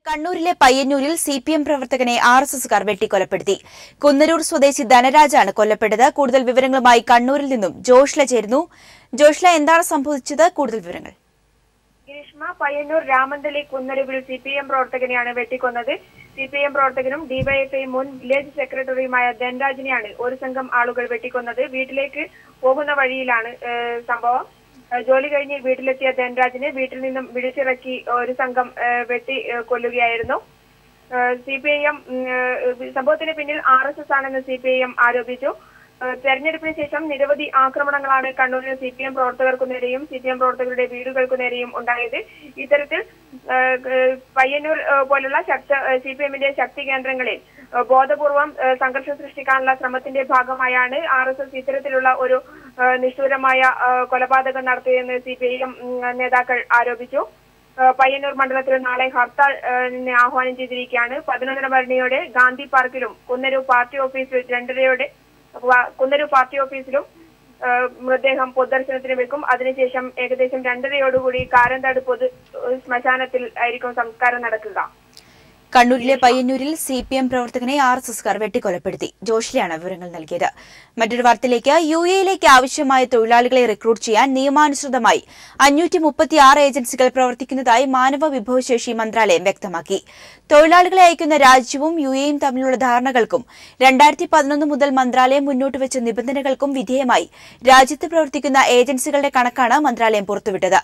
കണ്ണൂരിലെ പയ്യന്നൂരിൽ സിപിഎം പ്രവർത്തകനെ ആർഎസ്എസുകാർ വെട്ടിക്കൊലപ്പെടുത്തി. കുന്നരൂർ സ്വദേശി ധനരാജാണ് കൊല്ലപ്പെട്ടത്. കൂടുതൽ വിവരങ്ങളുമായി കണ്ണൂരിൽ നിന്നും ജോഷ്ല ചേരുന്നു. ജോഷ്ല, എന്താണ് സംഭവിച്ചത്? കൂടുതൽ വിവരങ്ങൾ. പയ്യന്നൂർ രാമന്തളി കുന്നരൂരിൽ സിപിഎം പ്രവർത്തകനെയാണ് വെട്ടിക്കൊന്നത്. സിപിഎം പ്രവർത്തകനും ഡിവൈഎഫ്ഐ മുൻ വില്ലേജ് സെക്രട്ടറിയുമായ ധനരാജിനെയാണ് ഒരു സംഘം ആളുകൾ വെട്ടിക്കൊന്നത്. വീട്ടിലേക്ക് പോകുന്ന വഴിയിലാണ് സംഭവം. ജോലി കഴിഞ്ഞ് വീട്ടിലെത്തിയ ധനരാജിനെ വീട്ടിൽ നിന്നും വിളിച്ചിറക്കി ഒരു സംഘം വെട്ടി കൊല്ലുകയായിരുന്നു. സിപിഐഎം സംഭവത്തിന് പിന്നിൽ ആർഎസ്എസ് ആണെന്ന് സിപിഐഎം ആരോപിച്ചു. തെരഞ്ഞെടുപ്പിന് ശേഷം നിരവധി ആക്രമണങ്ങളാണ് കണ്ണൂരിൽ സിപിഎം പ്രവർത്തകർക്കു നേരെയും സിപിഎം പ്രവർത്തകരുടെ വീടുകൾക്കു നേരെയും ഉണ്ടായത്. ഇത്തരത്തിൽ പയ്യന്നൂർ പോലുള്ള സിപിഎമ്മിന്റെ ശക്തി കേന്ദ്രങ്ങളിൽ ബോധപൂർവം സംഘർഷം സൃഷ്ടിക്കാനുള്ള ശ്രമത്തിന്റെ ഭാഗമായാണ് ആർഎസ്എസ് ഇത്തരത്തിലുള്ള ഒരു നിഷ്ഠൂരമായ കൊലപാതകം നടത്തിയെന്ന് സിപിഐഎം നേതാക്കൾ ആരോപിച്ചു. പയ്യന്നൂർ മണ്ഡലത്തിൽ നാളെ ഹർത്താൽ ആഹ്വാനം ചെയ്തിരിക്കുകയാണ്. 11:30 മണിയോടെ ഗാന്ധി പാർക്കിലും കുന്നരൂർ പാർട്ടി ഓഫീസിലും മൃതദേഹം പൊതുദർശനത്തിന് വെക്കും. അതിനുശേഷം ഏകദേശം 2:30 കാരന്താട് പൊതു ശ്മശാനത്തിൽ ആയിരിക്കും സംസ്കാരം നടക്കുക. കണ്ണൂരിലെ പയ്യന്നൂരിൽ സിപിഎം പ്രവർത്തകനെ ആർഎസ്എസുകാർ വെട്ടിക്കൊലപ്പെടുത്തി. ജോഷ്ലയാണ് വിവരങ്ങൾ നൽകിയത്. മറ്റൊരു വാർത്തയിലേക്ക്. യുഎഇയിലേക്ക് ആവശ്യമായ തൊഴിലാളികളെ റിക്രൂട്ട് ചെയ്യാൻ നിയമാനുസൃതമായി 536 ഏജൻസികൾ പ്രവർത്തിക്കുന്നതായി മാനവ വിഭവശേഷി മന്ത്രാലയം വ്യക്തമാക്കി. തൊഴിലാളികളെ അയക്കുന്ന രാജ്യവും യുഎഇയും തമ്മിലുള്ള ധാരണകൾക്കും 2011 മുതൽ മന്ത്രാലയം മുന്നോട്ടുവച്ച നിബന്ധനകൾക്കും വിധേയമായി രാജ്യത്ത് പ്രവർത്തിക്കുന്ന ഏജൻസികളുടെ കണക്കാണ് മന്ത്രാലയം പുറത്തുവിട്ടത്.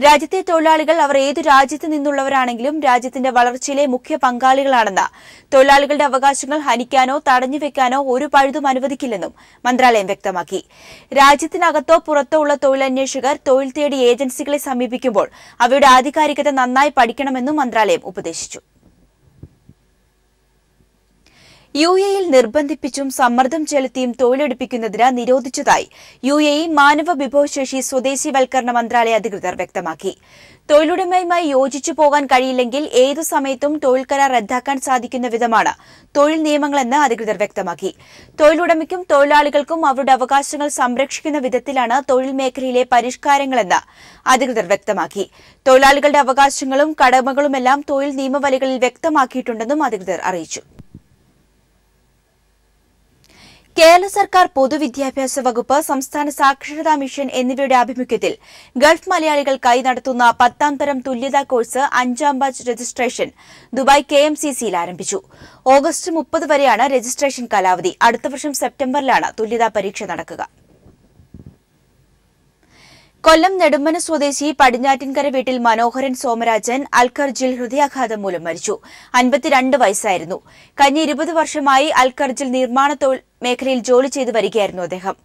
രാജ്യത്തെ തൊഴിലാളികൾ അവർ ഏതു രാജ്യത്ത് നിന്നുള്ളവരാണെങ്കിലും രാജ്യത്തിന്റെ വളർച്ചയിലെ മുഖ്യ പങ്കാളികളാണെന്ന്, തൊഴിലാളികളുടെ അവകാശങ്ങൾ ഹനിക്കാനോ തടഞ്ഞുവെക്കാനോ ഒരു പഴുതും അനുവദിക്കില്ലെന്നും മന്ത്രാലയം വ്യക്തമാക്കി. രാജ്യത്തിനകത്തോ പുറത്തോ ഉള്ള തൊഴിലന്വേഷകർ തൊഴിൽ തേടി ഏജൻസികളെ സമീപിക്കുമ്പോൾ അവയുടെ ആധികാരികത നന്നായി പഠിക്കണമെന്നും മന്ത്രാലയം ഉപദേശിച്ചു. യുഎഇയിൽ നിർബന്ധിപ്പിച്ചും സമ്മർദ്ദം ചെലുത്തിയും തൊഴിലെടുപ്പിക്കുന്നതിന് നിരോധിച്ചതായി യുഎഇ മാനവ വിഭവശേഷി സ്വദേശിവൽക്കരണ മന്ത്രാലയ അധികൃതർ വ്യക്തമാക്കി. തൊഴിലുടമയുമായി യോജിച്ചു പോകാൻ കഴിയില്ലെങ്കിൽ ഏതു സമയത്തും തൊഴിൽ കരാർ റദ്ദാക്കാൻ സാധിക്കുന്ന വിധമാണ് തൊഴിൽ നിയമങ്ങളെന്ന് അധികൃതർ വ്യക്തമാക്കി. തൊഴിലുടമയ്ക്കും തൊഴിലാളികൾക്കും അവരുടെ അവകാശങ്ങൾ സംരക്ഷിക്കുന്ന വിധത്തിലാണ് തൊഴിൽ മേഖലയിലെ പരിഷ്കാരങ്ങളെന്ന് അധികൃതർ വ്യക്തമാക്കി. തൊഴിലാളികളുടെ അവകാശങ്ങളും കടമകളുമെല്ലാം തൊഴിൽ നിയമവലികളിൽ വ്യക്തമാക്കിയിട്ടുണ്ടെന്നും അധികൃതർ അറിയിച്ചു. കേരള സർക്കാർ പൊതുവിദ്യാഭ്യാസ വകുപ്പ്, സംസ്ഥാന സാക്ഷരതാ മിഷൻ എന്നിവയുടെ ആഭിമുഖ്യത്തിൽ ഗൾഫ് മലയാളികൾക്കായി നടത്തുന്ന 10ാം തരം തുല്യതാ കോഴ്സ് 5ാം ബാച്ച് രജിസ്ട്രേഷൻ ദുബായ് KMCC-യിൽ ആരംഭിച്ചു. ഓഗസ്റ്റ് 30 വരെയാണ് രജിസ്ട്രേഷൻ കാലാവധി. അടുത്ത വർഷം സെപ്റ്റംബറിലാണ് തുല്യതാ പരീക്ഷ നടക്കുക. കൊല്ലം നെടുമ്പന സ്വദേശി പടിഞ്ഞാറ്റിൻകര വീട്ടിൽ മനോഹരൻ സോമരാജൻ അൽഖർജിൽ ഹൃദയാഘാതം മൂലം മരിച്ചു. 52 വയസ്സായിരുന്നു. കഴിഞ്ഞ 20 വർഷമായി അൽഖർജിൽ നിർമ്മാണ മേഖലയിൽ ജോലി ചെയ്തു വരികയായിരുന്നു അദ്ദേഹം.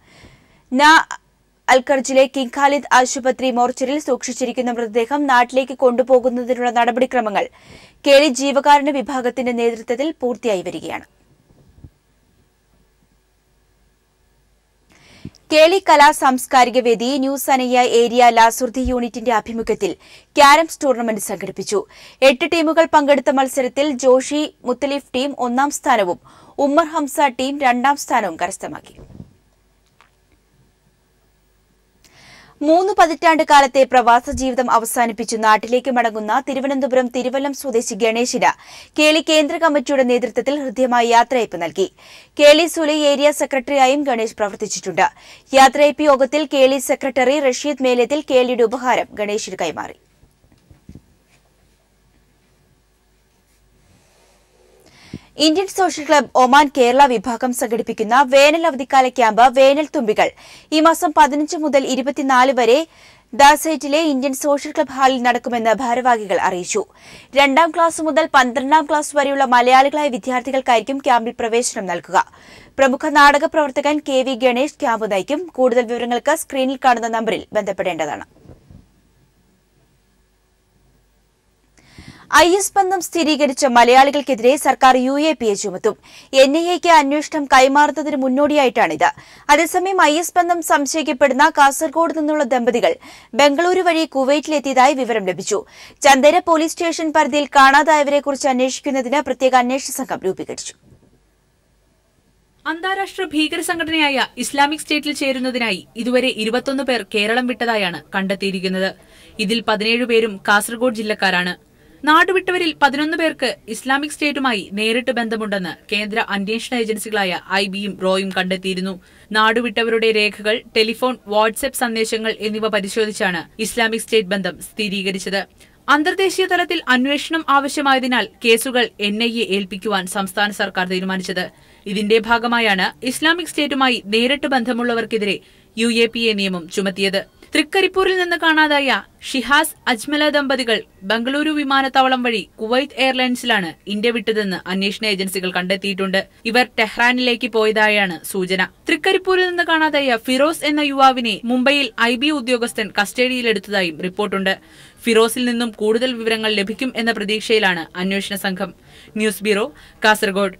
അൽഖർജിലെ കിങ് ഖാലിദ് ആശുപത്രി മോർച്ചറിയിൽ സൂക്ഷിച്ചിരിക്കുന്ന മൃതദേഹം നാട്ടിലേക്ക് കൊണ്ടുപോകുന്നതിനുള്ള നടപടിക്രമങ്ങൾ കേളി ജീവകാരുണ്യ വിഭാഗത്തിന്റെ നേതൃത്വത്തിൽ പൂർത്തിയായി വരികയാണ്. കേളി കലാ സാംസ്കാരിക വേദി ന്യൂ സനയ്യ ഏരിയ ലാസുർദി യൂണിറ്റിന്റെ ആഭിമുഖ്യത്തിൽ ക്യാരംസ് ടൂർണമെന്റ് സംഘടിപ്പിച്ചു. 8 ടീമുകൾ പങ്കെടുത്ത മത്സരത്തിൽ ജോഷി മുത്തലിഫ് ടീം 1ാം സ്ഥാനവും ഉമ്മർ ഹംസ ടീം 2ാം സ്ഥാനവും കരസ്ഥമാക്കി. 3 പതിറ്റാണ്ട് കാലത്തെ പ്രവാസ ജീവിതം അവസാനിപ്പിച്ചു നാട്ടിലേക്ക് മടങ്ങുന്ന തിരുവനന്തപുരം തിരുവല്ലം സ്വദേശി ഗണേശിന് കേളി കേന്ദ്ര കമ്മിറ്റിയുടെ നേതൃത്വത്തിൽ ഹൃദ്യമായ യാത്രയയപ്പ് നൽകി. കേളി സുലൈ ഏരിയ സെക്രട്ടറിയായും ഗണേശ് പ്രവർത്തിച്ചിട്ടുണ്ട്. യാത്രയയപ്പ് യോഗത്തിൽ കേളി സെക്രട്ടറി റഷീദ് മേലേത്തിൽ കേളിയുടെ ഉപഹാരം ഗണേശിന് കൈമാറി. Indian social club Oman Kerala വിഭാഗം സംഘടിപ്പിക്കുന്ന വേനൽ അവധിക്കാല ക്യാമ്പ് വേനൽ തുമ്പികൾ ഈ മാസം 15 മുതൽ 24 വരെ ദാസൈറ്റിലെ ഇന്ത്യൻ സോഷ്യൽ ക്ലബ് ഹാളിൽ നടക്കുമെന്ന് ഭാരവാഹികൾ അറിയിച്ചു. 2ാം ക്ലാസ് മുതൽ 12ാം ക്ലാസ് വരെയുള്ള മലയാളികളായ വിദ്യാർത്ഥികൾക്കായിരിക്കും ക്യാമ്പിൽ പ്രവേശനം നൽകുക. പ്രമുഖ നാടക പ്രവർത്തകൻ KV ഗണേഷ് ക്യാമ്പ് നയിക്കും. കൂടുതൽ വിവരങ്ങൾക്ക് സ്ക്രീനിൽ കാണുന്ന നമ്പറിൽ ബന്ധപ്പെടേണ്ടതാണ്. IS ബന്ധം സ്ഥിരീകരിച്ച മലയാളികൾക്കെതിരെ സർക്കാർ UAPA ചുമത്തും. NIA-ക്ക് അന്വേഷണം കൈമാറുന്നതിന് മുന്നോടിയായിട്ടാണിത്. അതേസമയം IS ബന്ധം സംശയിക്കപ്പെടുന്ന കാസർഗോഡ് നിന്നുള്ള ദമ്പതികൾ ബംഗളൂരു വഴി കുവൈറ്റിലെത്തിയതായി വിവരം ലഭിച്ചു. ചന്ദേര പോലീസ് സ്റ്റേഷൻ പരിധിയിൽ കാണാതായവരെക്കുറിച്ച് അന്വേഷിക്കുന്നതിന് പ്രത്യേക അന്വേഷണ സംഘം രൂപീകരിച്ചു. അന്താരാഷ്ട്ര ഭീകര സംഘടനയായ ഇസ്ലാമിക് സ്റ്റേറ്റിൽ ചേരുന്നതിനായി ഇതുവരെ 21 പേർ കേരളം വിട്ടതായാണ് കണ്ടെത്തിയിരിക്കുന്നത്. ഇതിൽ 17 പേരും കാസർഗോഡ് ജില്ലക്കാരാണ്. നാടുവിട്ടവരിൽ 11 പേർക്ക് ഇസ്ലാമിക് സ്റ്റേറ്റുമായി നേരിട്ട് ബന്ധമുണ്ടെന്ന് കേന്ദ്ര അന്വേഷണ ഏജൻസികളായ IBയും റോയും കണ്ടെത്തിയിരുന്നു. നാടുവിട്ടവരുടെ രേഖകൾ, ടെലിഫോൺ, വാട്സ്ആപ്പ് സന്ദേശങ്ങൾ എന്നിവ പരിശോധിച്ചാണ് ഇസ്ലാമിക് സ്റ്റേറ്റ് ബന്ധം സ്ഥിരീകരിച്ചത്. അന്തർദേശീയ തലത്തിൽ അന്വേഷണം ആവശ്യമായതിനാൽ കേസുകൾ NIA ഏൽപ്പിക്കുവാൻ സംസ്ഥാന സർക്കാർ തീരുമാനിച്ചത്. ഇതിന്റെ ഭാഗമായാണ് ഇസ്ലാമിക് സ്റ്റേറ്റുമായി നേരിട്ട് ബന്ധമുള്ളവർക്കെതിരെ UAPA നിയമം ചുമത്തിയത്. തൃക്കരിപ്പൂരിൽ നിന്ന് കാണാതായ ഷിഹാസ് അജ്മല ദമ്പതികൾ ബംഗളൂരു വിമാനത്താവളം വഴി കുവൈറ്റ് എയർലൈൻസിലാണ് ഇന്ത്യ വിട്ടതെന്ന് അന്വേഷണ ഏജൻസികൾ കണ്ടെത്തിയിട്ടുണ്ട്. ഇവർ ടെഹ്റാനിലേക്ക് പോയതായാണ് സൂചന. തൃക്കരിപ്പൂരിൽ നിന്ന് കാണാതായ ഫിറോസ് എന്ന യുവാവിനെ മുംബൈയിൽ IB ഉദ്യോഗസ്ഥൻ കസ്റ്റഡിയിലെടുത്തതായും റിപ്പോർട്ടുണ്ട്. ഫിറോസിൽ നിന്നും കൂടുതൽ വിവരങ്ങൾ ലഭിക്കും എന്ന പ്രതീക്ഷയിലാണ് അന്വേഷണ സംഘം. News bureau, Kasaragod.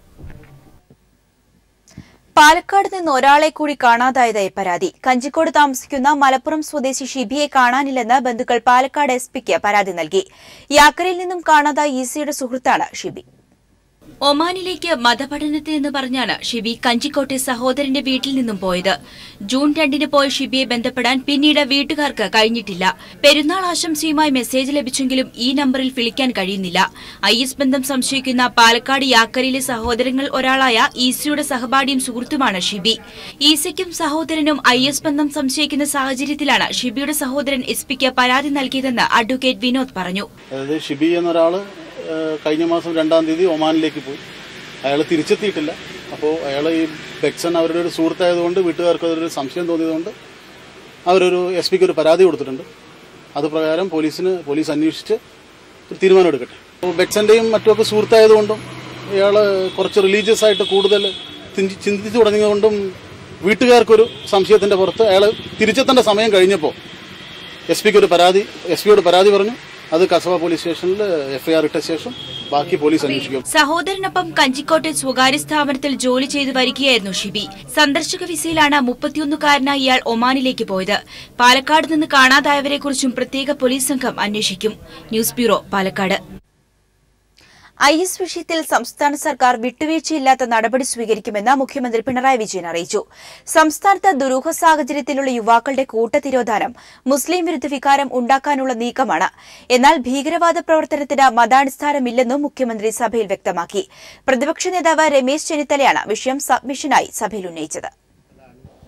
പാലക്കാട് നിന്ന് ഒരാളെ കൂടി കാണാതായതായി പരാതി. കഞ്ചിക്കോട് താമസിക്കുന്ന മലപ്പുറം സ്വദേശി ഷിബിയെ കാണാനില്ലെന്ന് ബന്ധുക്കൾ പാലക്കാട് SP-ക്ക് പരാതി നൽകി. യാക്കരയിൽ നിന്നും കാണാതായ ഈസയുടെ സുഹൃത്താണ് ഷിബി. ഒമാനിലേക്ക് മതപഠനത്തിനെന്ന് പറഞ്ഞാണ് ഷിബി കഞ്ചിക്കോട്ടെ സഹോദരന്റെ വീട്ടിൽ നിന്നും പോയത്. ജൂൺ 2-ന് പോയ ഷിബിയെ ബന്ധപ്പെടാൻ പിന്നീട് വീട്ടുകാർക്ക് കഴിഞ്ഞിട്ടില്ല. പെരുന്നാൾ ആശംസയുമായി മെസ്സേജ് ലഭിച്ചെങ്കിലും ഈ നമ്പറിൽ വിളിക്കാൻ കഴിയുന്നില്ല. IS ബന്ധം സംശയിക്കുന്ന പാലക്കാട് യാക്കരയിലെ സഹോദരങ്ങൾ ഒരാളായ ഈസയുടെ സഹപാഠിയും സുഹൃത്തുമാണ് ഷിബി. ഈസയ്ക്കും സഹോദരനും IS ബന്ധം സംശയിക്കുന്ന സാഹചര്യത്തിലാണ് ഷിബിയുടെ സഹോദരൻ SP-ക്ക് പരാതി നൽകിയതെന്ന് അഡ്വക്കേറ്റ് വിനോദ് പറഞ്ഞു. കഴിഞ്ഞ മാസം 2-ാം തീയതി ഒമാനിലേക്ക് പോയി. അയാൾ തിരിച്ചെത്തിയിട്ടില്ല. അപ്പോൾ അയാൾ ഈ ബെക്സൺ അവരുടെ ഒരു സുഹൃത്തായതുകൊണ്ട് വീട്ടുകാർക്ക് അതൊരു സംശയം തോന്നിയതുകൊണ്ട് അവരൊരു SP-ക്ക് ഒരു പരാതി കൊടുത്തിട്ടുണ്ട്. അത് പ്രകാരം പോലീസ് അന്വേഷിച്ച് ഒരു തീരുമാനം എടുക്കട്ടെ. അപ്പോൾ ബെക്സന്റെയും മറ്റുമൊക്കെ സുഹൃത്തായതുകൊണ്ടും ഇയാൾ കുറച്ച് റിലീജിയസ് ആയിട്ട് കൂടുതൽ ചിന്തിച്ചു തുടങ്ങിയതുകൊണ്ടും വീട്ടുകാർക്കൊരു സംശയത്തിന്റെ പുറത്ത് അയാൾ തിരിച്ചെത്തേണ്ട സമയം കഴിഞ്ഞപ്പോൾ SP-യോട് പരാതി പറഞ്ഞു. അത് കസബ പോലീസ് സ്റ്റേഷനിൽ FIR ഇട്ട ശേഷം ബാക്കി പോലീസ് അന്വേഷിക്കും. സഹോദരനൊപ്പം കഞ്ചിക്കോട്ടെ സ്വകാര്യ സ്ഥാപനത്തിൽ ജോലി ചെയ്തു വരികയായിരുന്നു ഷിബി. സന്ദർശക വിസയിലാണ് 31-കാരനായ ഇയാൾ ഒമാനിലേക്ക് പോയത്. പാലക്കാട് നിന്ന് കാണാതായവരെക്കുറിച്ചും പ്രത്യേക പോലീസ് സംഘം അന്വേഷിക്കും. News bureau, Palakkad. IS വിഷയത്തിൽ സംസ്ഥാന സർക്കാർ വിട്ടുവീഴ്ചയില്ലാത്ത നടപടി സ്വീകരിക്കുമെന്ന് മുഖ്യമന്ത്രി പിണറായി വിജയൻ അറിയിച്ചു. സംസ്ഥാനത്ത് ദുരൂഹ സാഹചര്യത്തിലുള്ള യുവാക്കളുടെ കൂട്ടത്തിരോധാനം മുസ്ലിം വിരുദ്ധ വികാരം ഉണ്ടാക്കാനുള്ള നീക്കമാണ്. എന്നാൽ ഭീകരവാദ പ്രവർത്തനത്തിന് മതാടിസ്ഥാനമില്ലെന്നും മുഖ്യമന്ത്രി സഭയിൽ വ്യക്തമാക്കി. പ്രതിപക്ഷ നേതാവ് രമേശ് ചെന്നിത്തലയാണ് വിഷയം സബ്മിഷനായി സഭയിൽ ഉന്നയിച്ചത്.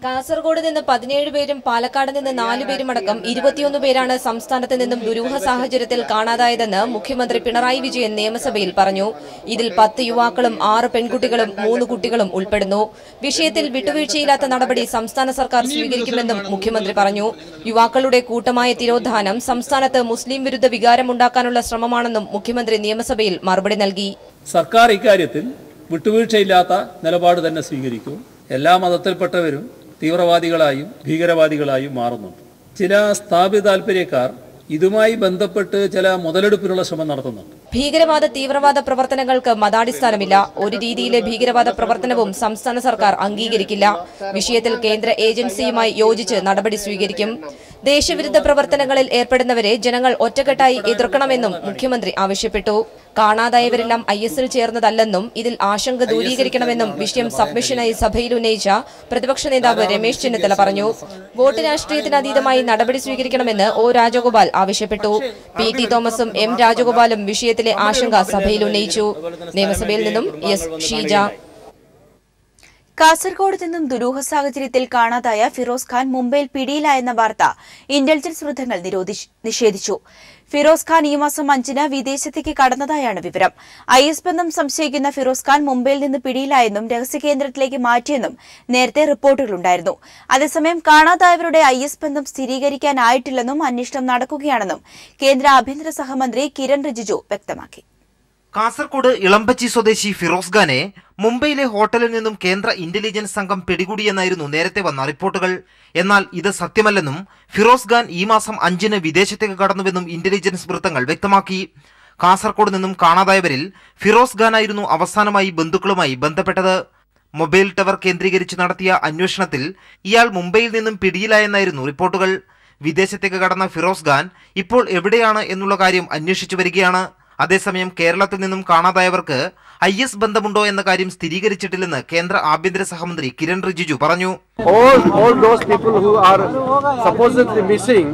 കാസർഗോഡ് നിന്ന് 17 പേരും പാലക്കാട് നിന്ന് 4 പേരും അടക്കം 21 പേരാണ് സംസ്ഥാനത്ത് നിന്നും ദുരൂഹ സാഹചര്യത്തിൽ കാണാതായതെന്ന് മുഖ്യമന്ത്രി പിണറായി വിജയൻ നിയമസഭയിൽ പറഞ്ഞു. ഇതിൽ 10 യുവാക്കളും 6 പെൺകുട്ടികളും 3 കുട്ടികളും ഉൾപ്പെടുന്നു. വിഷയത്തിൽ വിട്ടുവീഴ്ചയില്ലാത്ത നടപടി സംസ്ഥാന സർക്കാർ സ്വീകരിക്കുമെന്നും മുഖ്യമന്ത്രി പറഞ്ഞു. യുവാക്കളുടെ കൂട്ടമായ തിരോധാനം സംസ്ഥാനത്ത് മുസ്ലിം വിരുദ്ധ വികാരമുണ്ടാക്കാനുള്ള ശ്രമമാണെന്നും മുഖ്യമന്ത്രി നിയമസഭയിൽ മറുപടി നൽകി. സർക്കാർ ഇക്കാര്യത്തിൽ വിട്ടുവീഴ്ചയില്ലാത്ത നിലപാട് തന്നെ സ്വീകരിക്കും. എല്ലാ മതത്തിൽപ്പെട്ടവരും തീവ്രവാദികളായും ഭീകരവാദികളായും മാറുന്നുണ്ട്. ചില സ്ഥാപിത താൽപര്യക്കാർ ഇതുമായി ബന്ധപ്പെട്ട് ചില മുതലെടുപ്പിനുള്ള ശ്രമം നടത്തുന്നുണ്ട്. ഭീകരവാദ തീവ്രവാദ പ്രവർത്തനങ്ങൾക്ക് മതാടിസ്ഥാനമില്ല. ഒരു രീതിയിലെ ഭീകരവാദ പ്രവർത്തനവും സംസ്ഥാന സർക്കാർ അംഗീകരിക്കില്ല. വിഷയത്തിൽ കേന്ദ്ര ഏജൻസിയുമായി യോജിച്ച് നടപടി സ്വീകരിക്കും. ദേശവിരുദ്ധ പ്രവർത്തനങ്ങളിൽ ഏർപ്പെടുന്നവരെ ജനങ്ങൾ ഒറ്റക്കെട്ടായി എതിർക്കണമെന്നും മുഖ്യമന്ത്രി ആവശ്യപ്പെട്ടു. കാണാതായവരെല്ലാം IS-ൽ ചേർന്നതല്ലെന്നും ഇതിൽ ആശങ്ക ദൂരീകരിക്കണമെന്നും വിഷയം സബ്മിഷനായി സഭയിൽ ഉന്നയിച്ച പ്രതിപക്ഷ നേതാവ് രമേശ് ചെന്നിത്തല പറഞ്ഞു. വോട്ട് രാഷ്ട്രീയത്തിനതീതമായി നടപടി സ്വീകരിക്കണമെന്ന് O രാജഗോപാൽ ആവശ്യപ്പെട്ടു. PT തോമസും M രാജഗോപാലും വിഷയത്തിലെ ആശങ്ക സഭയിൽ ഉന്നയിച്ചു. നിയമസഭയിൽ നിന്നും S ഷീജ. കാസർഗോഡ് നിന്നും ദുരൂഹ സാഹചര്യത്തിൽ കാണാതായ ഫിറോസ് ഖാൻ മുംബൈയിൽ പിടിയിലായെന്ന വാർത്ത ഇന്റലിജൻസ് വൃത്തങ്ങൾ നിഷേധിച്ചു. ഫിറോസ് ഖാൻ ഈ മാസം 5-ന് വിദേശത്തേക്ക് കടന്നതായാണ് വിവരം. IS ബന്ധം സംശയിക്കുന്ന ഫിറോസ് ഖാൻ മുംബൈയിൽ നിന്ന് പിടിയിലായെന്നും രഹസ്യകേന്ദ്രത്തിലേക്ക് മാറ്റിയെന്നും നേരത്തെ റിപ്പോർട്ടുകളുണ്ടായിരുന്നു. അതേസമയം കാണാതായവരുടെ IS ബന്ധം സ്ഥിരീകരിക്കാനായിട്ടില്ലെന്നും അന്വേഷണം നടക്കുകയാണെന്നും കേന്ദ്ര ആഭ്യന്തര സഹമന്ത്രി കിരൺ റിജിജു വ്യക്തമാക്കി. കാസർഗോഡ് ഇളമ്പച്ചി സ്വദേശി ഫിറോസ് ഖാനെ മുംബൈയിലെ ഹോട്ടലിൽ നിന്നും കേന്ദ്ര ഇന്റലിജൻസ് സംഘം പിടികൂടിയെന്നായിരുന്നു നേരത്തെ വന്ന റിപ്പോർട്ടുകൾ. എന്നാൽ ഇത് സത്യമല്ലെന്നും ഫിറോസ് ഖാൻ ഈ മാസം 5-ന് വിദേശത്തേക്ക് കടന്നുവെന്നും ഇന്റലിജൻസ് വൃത്തങ്ങൾ വ്യക്തമാക്കി. കാസർഗോഡ് നിന്നും കാണാതായവരിൽ ഫിറോസ് ഖാനായിരുന്നു അവസാനമായി ബന്ധുക്കളുമായി ബന്ധപ്പെട്ടത്. മൊബൈൽ ടവർ കേന്ദ്രീകരിച്ച് നടത്തിയ അന്വേഷണത്തിൽ ഇയാൾ മുംബൈയിൽ നിന്നും പിടിയിലായെന്നായിരുന്നു റിപ്പോർട്ടുകൾ. വിദേശത്തേക്ക് കടന്ന ഫിറോസ് ഖാൻ ഇപ്പോൾ എവിടെയാണ് എന്നുള്ള കാര്യം അന്വേഷിച്ചു വരികയാണ്. അതേസമയം കേരളത്തിൽ നിന്നും കാണാതായവർക്ക് IS ബന്ധമുണ്ടോ എന്ന കാര്യം സ്ഥിരീകരിച്ചിട്ടില്ലെന്ന് കേന്ദ്ര ആഭ്യന്തര സഹമന്ത്രി കിരൺ റിജിജു പറഞ്ഞു. All those people who are supposedly missing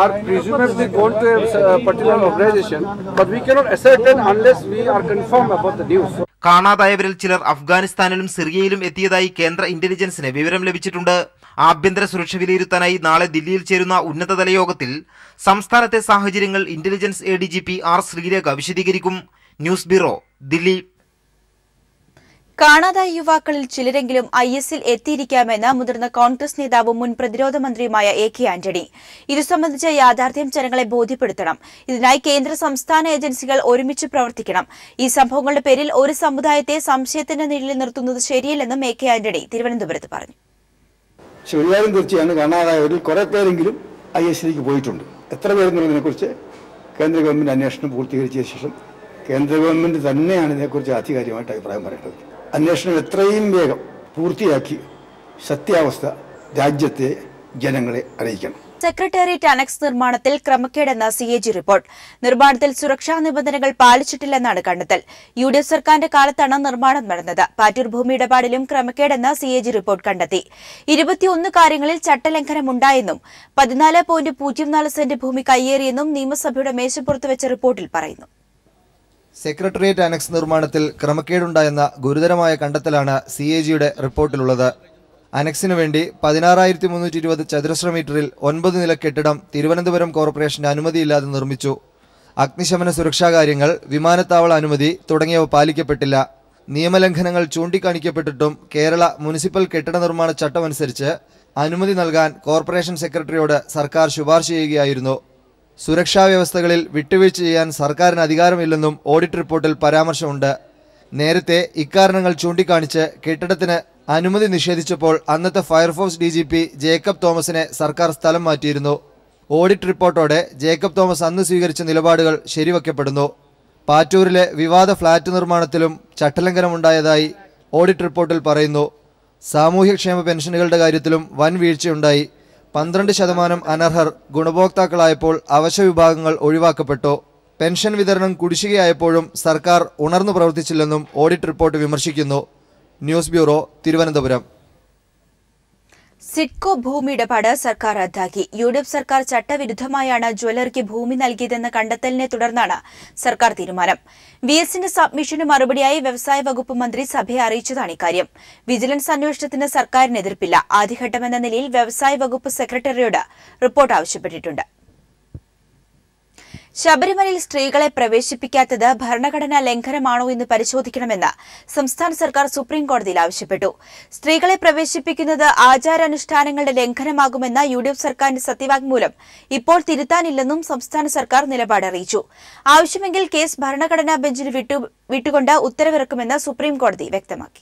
are presumably gone to a particular organization, but we cannot ascertain unless we are confirmed about the news. കാണാതായവരിൽ ചിലർ അഫ്ഗാനിസ്ഥാനിലും സിറിയയിലും എത്തിയതായി കേന്ദ്ര ഇന്റലിജൻസിന് വിവരം ലഭിച്ചിട്ടുണ്ട്. ആഭ്യന്തര സുരക്ഷ വിലയിരുത്താനായി നാളെ ദില്ലിയിൽ ചേരുന്ന ഉന്നതതല യോഗത്തിൽ സംസ്ഥാനത്തെ സാഹചര്യങ്ങൾ ഇന്റലിജൻസ് ADGP R ശ്രീരേഖ വിശദീകരിക്കും. News bureau, Delhi. കാണാതായ യുവാക്കളിൽ ചിലരെങ്കിലും IS-ൽ എത്തിയിരിക്കാമെന്ന് മുതിർന്ന കോൺഗ്രസ് നേതാവും മുൻ പ്രതിരോധ മന്ത്രിയുമായ AK ആന്റണി. ഇതു സംബന്ധിച്ച യാഥാർത്ഥ്യം ജനങ്ങളെ ബോധ്യപ്പെടുത്തണം. ഇതിനായി കേന്ദ്ര സംസ്ഥാന ഏജൻസികൾ ഒരുമിച്ച് പ്രവർത്തിക്കണം. ഈ സംഭവങ്ങളുടെ പേരിൽ ഒരു സമുദായത്തെ സംശയത്തിന്റെ നിഴലിൽ നിർത്തുന്നത് ശരിയല്ലെന്നും AK ആന്റണി തിരുവനന്തപുരത്ത് പറഞ്ഞു. ശരിയായും തീർച്ചയാണ് കാണാതായവരിൽ കുറെ പേരെങ്കിലും IS-ലേക്ക് പോയിട്ടുണ്ട്. എത്ര പേരെന്നുള്ളതിനെക്കുറിച്ച് കേന്ദ്ര ഗവൺമെന്റ് അന്വേഷണം പൂർത്തീകരിച്ച ശേഷം കേന്ദ്ര ഗവൺമെന്റ് തന്നെയാണ് ഇതിനെക്കുറിച്ച് ആധികാരികമായിട്ട് അഭിപ്രായം പറയേണ്ടത്. അന്വേഷണം എത്രയും വേഗം പൂർത്തിയാക്കി സത്യാവസ്ഥ രാജ്യത്തെ ജനങ്ങളെ അറിയിക്കണം. സെക്രട്ടേറിയറ്റ് അനക്സ് നിർമ്മാണത്തിൽ ക്രമക്കേടെന്ന CAG റിപ്പോർട്ട്. നിർമ്മാണത്തിൽ സുരക്ഷാ നിബന്ധനകൾ പാലിച്ചിട്ടില്ലെന്നാണ് കണ്ടെത്തൽ. UDF സർക്കാരിന്റെ കാലത്താണ് നിർമ്മാണം നടന്നത്. പാറ്റൂർ ഭൂമി ഇടപാടിലും ക്രമക്കേടെന്ന CAG റിപ്പോർട്ട് കണ്ടെത്തി. 21 കാര്യങ്ങളിൽ ചട്ടലംഘനമുണ്ടായെന്നും 14.04 സെന്റ് ഭൂമി കയ്യേറിയെന്നും നിയമസഭയുടെ മേശപ്പുറത്ത് വെച്ച റിപ്പോർട്ടിൽ പറയുന്നു. സെക്രട്ടേറിയറ്റ് അനക്സ് നിർമ്മാണത്തിൽ ക്രമക്കേടുണ്ടായെന്ന ഗുരുതരമായ കണ്ടെത്തലാണ് CAGയുടെ റിപ്പോർട്ടിലുള്ളത്. അനക്സിനു വേണ്ടി 16,320 ചതുരശ്ര മീറ്ററിൽ 9 നില കെട്ടിടം തിരുവനന്തപുരം കോർപ്പറേഷന്റെ അനുമതിയില്ലാതെ നിർമ്മിച്ചു. അഗ്നിശമന സുരക്ഷാ കാര്യങ്ങൾ, വിമാനത്താവള അനുമതി തുടങ്ങിയവ പാലിക്കപ്പെട്ടില്ല. നിയമലംഘനങ്ങൾ ചൂണ്ടിക്കാണിക്കപ്പെട്ടിട്ടും കേരള മുനിസിപ്പൽ കെട്ടിട നിർമ്മാണ ചട്ടമനുസരിച്ച് അനുമതി നൽകാൻ കോർപ്പറേഷൻ സെക്രട്ടറിയോട് സർക്കാർ ശുപാർശ ചെയ്യുകയായിരുന്നു. സുരക്ഷാ വ്യവസ്ഥകളിൽ വിട്ടുവീഴ്ച ചെയ്യാൻ സർക്കാരിന് അധികാരമില്ലെന്നും ഓഡിറ്റ് റിപ്പോർട്ടിൽ പരാമർശമുണ്ട്. നേരത്തെ ഇക്കാരണങ്ങൾ ചൂണ്ടിക്കാണിച്ച് കെട്ടിടത്തിന് അനുമതി നിഷേധിച്ചപ്പോൾ അന്നത്തെ ഫയർഫോഴ്സ് DGP ജേക്കബ് തോമസിനെ സർക്കാർ സ്ഥലം മാറ്റിയിരുന്നു. ഓഡിറ്റ് റിപ്പോർട്ടോടെ ജേക്കബ് തോമസ് അന്ന് സ്വീകരിച്ച നിലപാടുകൾ ശരിവയ്ക്കപ്പെടുന്നു. പാറ്റൂരിലെ വിവാദ ഫ്ളാറ്റ് നിർമ്മാണത്തിലും ചട്ടലംഘനമുണ്ടായതായി ഓഡിറ്റ് റിപ്പോർട്ടിൽ പറയുന്നു. സാമൂഹ്യക്ഷേമ പെൻഷനുകളുടെ കാര്യത്തിലും വൻ വീഴ്ചയുണ്ടായി. 12% അനർഹർ ഗുണഭോക്താക്കളായപ്പോൾ അവശ്യ വിഭാഗങ്ങൾ ഒഴിവാക്കപ്പെട്ടു. പെൻഷൻ വിതരണം കുടിശ്ശികയായപ്പോഴും സർക്കാർ ഉണർന്നു പ്രവർത്തിച്ചില്ലെന്നും ഓഡിറ്റ് റിപ്പോർട്ട് വിമർശിക്കുന്നു. News bureau, Thiruvananthapuram. സിഡ്കോ ഭൂമി ഇടപാട് സർക്കാർ റദ്ദാക്കി. UDF സർക്കാർ ചട്ടവിരുദ്ധമായാണ് ജ്വല്ലറിക്ക് ഭൂമി നൽകിയതെന്ന കണ്ടെത്തലിനെ തുടർന്നാണ് സർക്കാർ തീരുമാനം. VSന്റെ സബ്മിഷന് മറുപടിയായി വ്യവസായ വകുപ്പ് മന്ത്രി സഭയെ അറിയിച്ചതാണ് ഇക്കാര്യം. വിജിലൻസ് അന്വേഷണത്തിന് സർക്കാരിന് എതിർപ്പില്ല. ആദ്യഘട്ടമെന്ന നിലയിൽ വ്യവസായ വകുപ്പ് സെക്രട്ടറിയോട് റിപ്പോർട്ട് ആവശ്യപ്പെട്ടിട്ടുണ്ട്. ശബരിമലയിൽ സ്ത്രീകളെ പ്രവേശിപ്പിക്കാത്തത് ഭരണഘടനാ ലംഘനമാണോ എന്ന് പരിശോധിക്കണമെന്ന് സംസ്ഥാന സർക്കാർ സുപ്രീംകോടതിയിൽ ആവശ്യപ്പെട്ടു. സ്ത്രീകളെ പ്രവേശിപ്പിക്കുന്നത് ആചാരാനുഷ്ഠാനങ്ങളുടെ ലംഘനമാകുമെന്ന UDF സർക്കാരിന്റെ സത്യവാങ്മൂലം ഇപ്പോൾ തിരുത്താനില്ലെന്നും സംസ്ഥാന സർക്കാർ നിലപാട് അറിയിച്ചു. ആവശ്യമെങ്കിൽ കേസ് ഭരണഘടനാ ബെഞ്ചിന് വിട്ടുകൊണ്ട് ഉത്തരവിറക്കുമെന്ന് സുപ്രീംകോടതി വ്യക്തമാക്കി.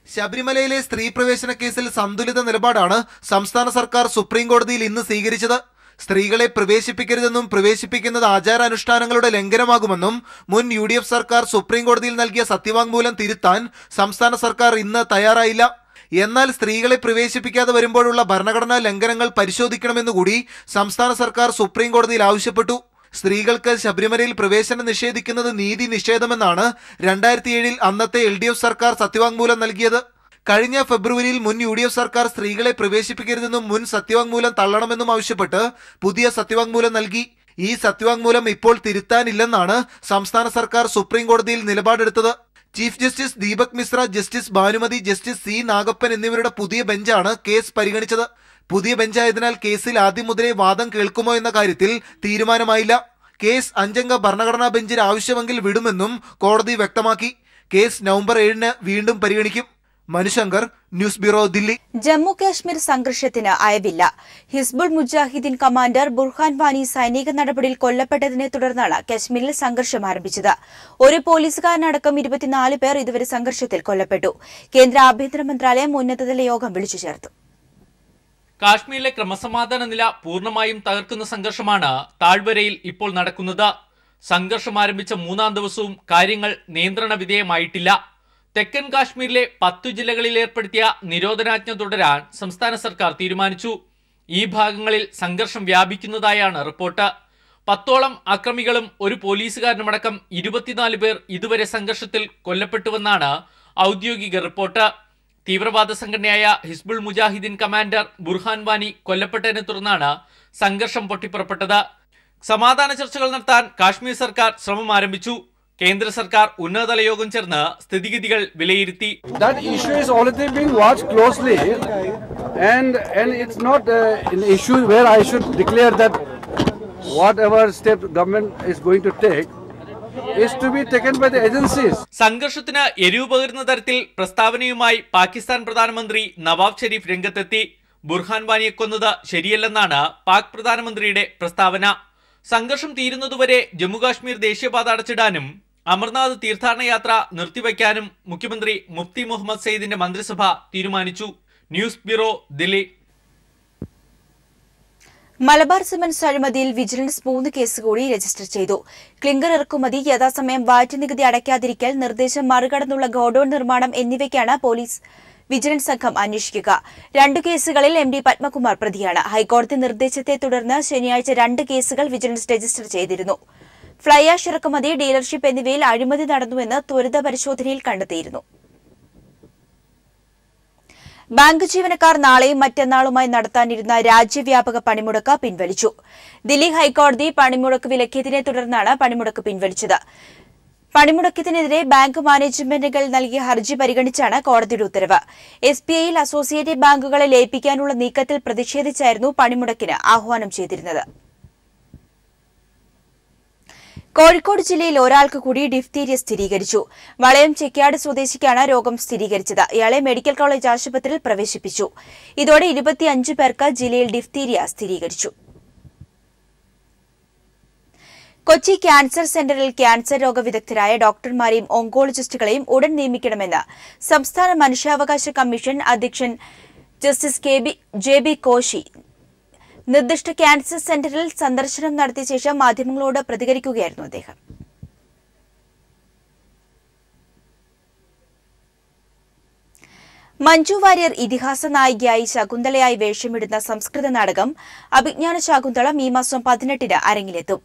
ശബരിമലയിലെ സ്ത്രീ പ്രവേശന കേസിൽ സന്തുലിത നിലപാടാണ് സംസ്ഥാന സർക്കാർ സുപ്രീംകോടതിയിൽ ഇന്ന് സ്വീകരിച്ചത്. സ്ത്രീകളെ പ്രവേശിപ്പിക്കരുതെന്നും പ്രവേശിപ്പിക്കുന്നത് ആചാരാനുഷ്ഠാനങ്ങളുടെ ലംഘനമാകുമെന്നും മുൻ UDF സർക്കാർ സുപ്രീംകോടതിയിൽ നൽകിയ സത്യവാങ്മൂലം തിരുത്താൻ സംസ്ഥാന സർക്കാർ ഇന്ന് തയ്യാറായില്ല. എന്നാൽ സ്ത്രീകളെ പ്രവേശിപ്പിക്കാതെ വരുമ്പോഴുള്ള ഭരണഘടനാ ലംഘനങ്ങൾ പരിശോധിക്കണമെന്നുകൂടി സംസ്ഥാന സർക്കാർ സുപ്രീംകോടതിയിൽ ആവശ്യപ്പെട്ടു. സ്ത്രീകൾക്ക് ശബരിമലയിൽ പ്രവേശനം നിഷേധിക്കുന്നത് നീതി നിഷേധമെന്നാണ് 2007 അന്നത്തെ LDF സർക്കാർ സത്യവാങ്മൂലം നൽകിയത്. കഴിഞ്ഞ ഫെബ്രുവരിയിൽ മുൻ UDF സർക്കാർ സ്ത്രീകളെ പ്രവേശിപ്പിക്കരുതെന്നും മുൻ സത്യവാങ്മൂലം തള്ളണമെന്നും ആവശ്യപ്പെട്ട് പുതിയ സത്യവാങ്മൂലം നൽകി. ഈ സത്യവാങ്മൂലം ഇപ്പോൾ തിരുത്താനില്ലെന്നാണ് സംസ്ഥാന സർക്കാർ സുപ്രീംകോടതിയിൽ നിലപാടെടുത്തത്. Chief justice Deepak Misra, justice Banumathi, justice C Nagappan എന്നിവരുടെ പുതിയ ബെഞ്ചാണ് കേസ് പരിഗണിച്ചത്. പുതിയ ബെഞ്ചായതിനാൽ കേസിൽ ആദ്യം മുതലേ വാദം കേൾക്കുമോ എന്ന കാര്യത്തിൽ തീരുമാനമായില്ല. കേസ് 5 അംഗ ഭരണഘടനാ ബെഞ്ചിന് ആവശ്യമെങ്കിൽ വിടുമെന്നും കോടതി വ്യക്തമാക്കി. കേസ് നവംബർ 7 വീണ്ടും പരിഗണിക്കും. Manu Shankar, news bureau, Delhi. ജമ്മു കാശ്മീർ സംഘർഷത്തിന് അയവില്ല. ഹിസ്ബുൾ മുജാഹിദ്ദീൻ കമാൻഡർ ബുർഹാൻ വാനി സൈനിക നടപടിയിൽ കൊല്ലപ്പെട്ടതിനെ തുടർന്നാണ് കാശ്മീരിൽ സംഘർഷം ആരംഭിച്ചത്. ഒരു പോലീസുകാരനടക്കം 24 പേർ ഇതുവരെ സംഘർഷത്തിൽ കൊല്ലപ്പെട്ടു. കേന്ദ്ര ആഭ്യന്തര മന്ത്രാലയം ഉന്നതതല യോഗം വിളിച്ചു ചേർത്തു. കാശ്മീരിലെ ക്രമസമാധാന നില പൂർണ്ണമായും തകർക്കുന്ന സംഘർഷമാണ് താഴ്വരയിൽ ഇപ്പോൾ നടക്കുന്നത്. സംഘർഷം ആരംഭിച്ച 3-ാം ദിവസവും കാര്യങ്ങൾ നിയന്ത്രണ വിധേയമായിട്ടില്ല. തെക്കൻ കാശ്മീരിലെ 10 ജില്ലകളിൽ ഏർപ്പെടുത്തിയ നിരോധനാജ്ഞ തുടരാൻ സംസ്ഥാന സർക്കാർ തീരുമാനിച്ചു. ഈ ഭാഗങ്ങളിൽ സംഘർഷം വ്യാപിക്കുന്നതായാണ് റിപ്പോർട്ട്. 10ഓളം അക്രമികളും ഒരു പോലീസുകാരനുമടക്കം 24 പേർ ഇതുവരെ സംഘർഷത്തിൽ കൊല്ലപ്പെട്ടുവെന്നാണ് ഔദ്യോഗിക റിപ്പോർട്ട്. തീവ്രവാദ സംഘടനയായ ഹിസ്ബുൾ മുജാഹിദ്ദീൻ കമാൻഡർ ബുർഹാൻ വാനി കൊല്ലപ്പെട്ടതിനെ തുടർന്നാണ് സംഘർഷം പൊട്ടിപ്പുറപ്പെട്ടത്. സമാധാന ചർച്ചകൾ നടത്താൻ കാശ്മീർ സർക്കാർ ശ്രമം ആരംഭിച്ചു. കേന്ദ്ര സർക്കാർ ഉന്നതതല യോഗം ചേർന്ന് സ്ഥിതിഗതികൾ വിലയിരുത്തി. That issue is already being watched closely, and it's not an issue where I should declare that whatever step government is going to take is to be taken by the agencies. സംഘർഷത്തിന് എരിവ് പകരുന്ന തരത്തിൽ പ്രസ്താവനയുമായി പാകിസ്ഥാൻ പ്രധാനമന്ത്രി നവാബ് ഷെരീഫ് രംഗത്തെത്തി. ബുർഹാൻ വാനിയെ കൊന്നത് ശരിയല്ലെന്നാണ് പാക് പ്രധാനമന്ത്രിയുടെ പ്രസ്താവന. സംഘർഷം തീരുന്നതുവരെ ജമ്മുകാശ്മീർ ദേശീയപാത അടച്ചിടാനും അമർനാഥ് തീർത്ഥാടന യാത്ര നിർത്തിവെക്കാനും മുഖ്യമന്ത്രി മുഫ്തി മുഹമ്മദ് സയ്യിദിന്റെ മന്ത്രിസഭ തീരുമാനിച്ചു. News bureau, Delhi. Malabar cements അഴിമതിയിൽ വിജിലൻസ് 3 കേസ് കൂടി രജിസ്റ്റർ ചെയ്തു. ക്ലിങ്കർ ഇറക്കുമതി, യഥാസമയം വാറ്റ് നികുതി അടയ്ക്കാതിരിക്കൽ, നിർദ്ദേശം മറികടന്നുള്ള ഗോഡൌൺ നിർമ്മാണം എന്നിവയ്ക്കാണ് വിജിലൻസ് സംഘം അന്വേഷിക്കുക. 2 കേസുകളിൽ MD പത്മകുമാർ പ്രതിയാണ്. ഹൈക്കോടതി നിർദ്ദേശത്തെ തുടർന്ന് ശനിയാഴ്ച 2 കേസുകൾ വിജിലൻസ് രജിസ്റ്റർ ചെയ്തിരുന്നു. ഫ്ലൈ ആഷ് ഇറക്കുമതി, ഡീലർഷിപ്പ് എന്നിവയിൽ അഴിമതി നടന്നുവെന്ന് ത്വരിത പരിശോധനയിൽ കണ്ടെത്തിയിരുന്നു. ബാങ്ക് ജീവനക്കാർ നാളെയും മറ്റന്നാളുമായി നടത്താനിരുന്ന രാജ്യവ്യാപക പണിമുടക്ക് പിൻവലിച്ചു. ദില്ലി ഹൈക്കോടതി പണിമുടക്ക് വിലക്കിയതിനെ തുടർന്നാണ് പണിമുടക്ക് പിൻവലിച്ചത്. പണിമുടക്കത്തിനെതിരെ ബാങ്ക് മാനേജ്മെന്റുകൾ നൽകിയ ഹർജി പരിഗണിച്ചാണ് കോടതിയുടെ ഉത്തരവ്. SBIയിൽ അസോസിയേറ്റഡ് ബാങ്കുകളെ ലയിപ്പിക്കാനുള്ള നീക്കത്തിൽ പ്രതിഷേധിച്ചായിരുന്നു പണിമുടക്കിന് ആഹ്വാനം ചെയ്തിരുന്നത്. കോഴിക്കോട് ജില്ലയിൽ ഒരാൾക്ക് കൂടി ഡിഫ്തീരിയ സ്ഥിരീകരിച്ചു. വളയം ചെക്യാട് സ്വദേശിക്കാണ് രോഗം സ്ഥിരീകരിച്ചത്. ഇയാളെ മെഡിക്കൽ കോളേജ് ആശുപത്രിയിൽ പ്രവേശിപ്പിച്ചു. ഇതോടെ 25 പേർക്ക് ജില്ലയിൽ ഡിഫ്തീരിയ സ്ഥിരീകരിച്ചു. കൊച്ചി ക്യാൻസർ സെന്ററിൽ ക്യാൻസർ രോഗവിദഗ്ധരായ ഡോക്ടർമാരെയും ഓങ്കോളജിസ്റ്റുകളെയും ഉടൻ നിയമിക്കണമെന്ന് സംസ്ഥാന മനുഷ്യാവകാശ കമ്മീഷൻ അധ്യക്ഷൻ ജസ്റ്റിസ് JB കോശി നിർദ്ദിഷ്ട ക്യാൻസർ സെന്ററിൽ സന്ദർശനം നടത്തിയ ശേഷം മാധ്യമങ്ങളോട് പ്രതികരിക്കുകയായിരുന്നു അദ്ദേഹം. മഞ്ജു വാര്യർ ഇതിഹാസ നായികയായി ശകുന്തളയായി വേഷമിടുന്ന സംസ്കൃത നാടകം അഭിജ്ഞാന ശാകുന്തളം ഈ മാസം 18-ന് അരങ്ങിലെത്തും.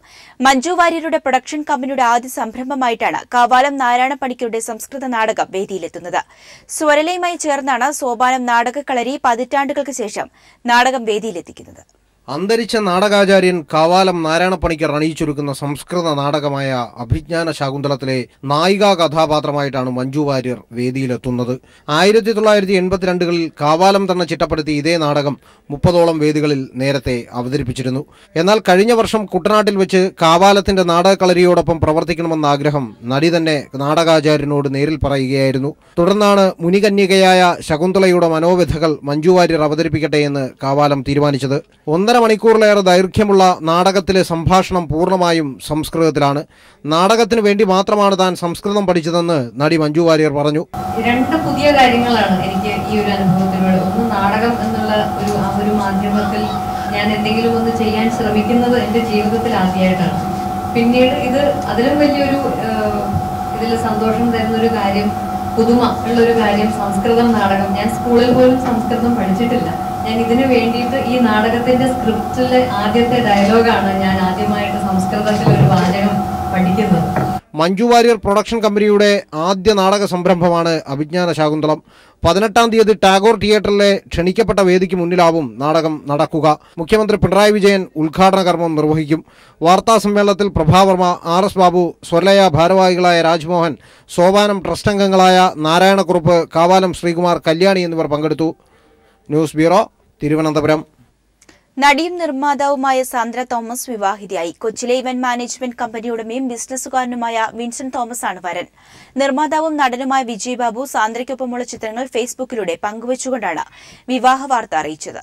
മഞ്ജു വാര്യരുടെ പ്രൊഡക്ഷൻ കമ്പനിയുടെ ആദ്യ സംരംഭമായിട്ടാണ് കാവാലം നാരായണ പണിക്കരുടെ സംസ്കൃത നാടകം വേദിയിലെത്തുന്നത്. സ്വരലയുമായി ചേർന്നാണ് സോപാനം നാടകക്കളരി പതിറ്റാണ്ടുകൾക്ക് ശേഷം നാടകം വേദിയിലെത്തിക്കുന്നത്. അന്തരിച്ച നാടകാചാര്യൻ കാവാലം നാരായണപ്പണിക്കർ അണിയിച്ചൊരുക്കുന്ന സംസ്കൃത നാടകമായ അഭിജ്ഞാന ശാകുന്തളത്തിലെ നായികാ കഥാപാത്രമായിട്ടാണ് മഞ്ജു വാര്യർ വേദിയിലെത്തുന്നത്. 1982-കളിൽ കാവാലം തന്നെ ചിട്ടപ്പെടുത്തി ഇതേ നാടകം 30ഓളം വേദികളിൽ നേരത്തെ അവതരിപ്പിച്ചിരുന്നു. എന്നാൽ കഴിഞ്ഞ വർഷം കുട്ടനാട്ടിൽ വെച്ച് കാവാലത്തിന്റെ നാടകക്കളരിയോടൊപ്പം പ്രവർത്തിക്കണമെന്ന ആഗ്രഹം നടി തന്നെ നാടകാചാര്യനോട് നേരിൽ പറയുകയായിരുന്നു. തുടർന്നാണ് മുനികന്യകയായ ശകുന്തളയുടെ മനോവ്യഥകൾ മഞ്ജു വാര്യർ അവതരിപ്പിക്കട്ടെ എന്ന് കാവാലം തീരുമാനിച്ചത്. 1.5 മണിക്കൂറിലേറെ ദൈർഘ്യമുള്ള നാടകത്തിലെ സംഭാഷണം പൂർണ്ണമായും സംസ്കൃതത്തിലാണ്. നാടകത്തിന് വേണ്ടി മാത്രമാണ് താൻ സംസ്കൃതം പഠിച്ചതെന്ന് നടി മഞ്ജു വാര്യർ പറഞ്ഞു. 2 പുതിയ കാര്യങ്ങളാണ് എനിക്ക് ഈ ഒരു അനുഭവത്തിലൂടെ. ഒന്ന്, നാടകം എന്നുള്ള ഒരു മാധ്യമത്തിൽ ഞാൻ എന്തെങ്കിലും ഒന്ന് ചെയ്യാൻ ശ്രമിക്കുന്നത് എൻ്റെ ജീവിതത്തിൽ ആദ്യമായിട്ടാണ്. പിന്നീട് ഇത് അതിലും വലിയൊരു ഇതിൽ സന്തോഷം തരുന്നൊരു കാര്യം, പുതുമ ഉള്ളൊരു കാര്യം, സംസ്കൃതം നാടകം. ഞാൻ സ്കൂളിൽ പോലും സംസ്കൃതം പഠിച്ചിട്ടില്ല. ഞാൻ ഇതിനു വേണ്ടിയിട്ട് ഈ നാടകത്തിന്റെ സ്ക്രിപ്റ്റിലെ ആദ്യത്തെ ഡയലോഗാണ് ഞാൻ ആദ്യമായിട്ട് സംസ്കൃതത്തിൽ ഒരു വാചകം പഠിക്കുന്നത്. മഞ്ജു വാര്യർ പ്രൊഡക്ഷൻ കമ്പനിയുടെ ആദ്യ നാടക സംരംഭമാണ് അഭിജ്ഞാന ശാകുന്തളം. 18-ാം തീയതി ടാഗോർ തിയേറ്ററിലെ ക്ഷണിക്കപ്പെട്ട വേദിക്ക് മുന്നിലാവും നാടകം നടക്കുക. മുഖ്യമന്ത്രി പിണറായി വിജയൻ ഉദ്ഘാടന കർമ്മം നിർവഹിക്കും. വാർത്താ സമ്മേളനത്തിൽ പ്രഭാവർമ്മ, RS ബാബു, സ്വരലയ ഭാരവാഹികളായ രാജ്മോഹൻ, സോപാനം ട്രസ്റ്റ് അംഗങ്ങളായ നാരായണക്കുറുപ്പ്, കാവാലം ശ്രീകുമാർ, കല്യാണി എന്നിവർ പങ്കെടുത്തു. News bureau, Thiruvananthapuram. നടിയും നിർമ്മാതാവുമായ സാന്ദ്ര തോമസ് വിവാഹിതയായി. കൊച്ചിയിലെ ഇവന്റ് മാനേജ്മെന്റ് കമ്പനി ഉടമയും ബിസിനസ്സുകാരനുമായ വിൻസെന്റ് തോമസ് ആണ് വരൻ. നിർമ്മാതാവും നടനുമായ വിജയ് ബാബു സാന്ദ്രയ്ക്കൊപ്പമുള്ള ചിത്രങ്ങൾ ഫേസ്ബുക്കിലൂടെ പങ്കുവച്ചുകൊണ്ടാണ് വിവാഹ വാർത്ത അറിയിച്ചത്.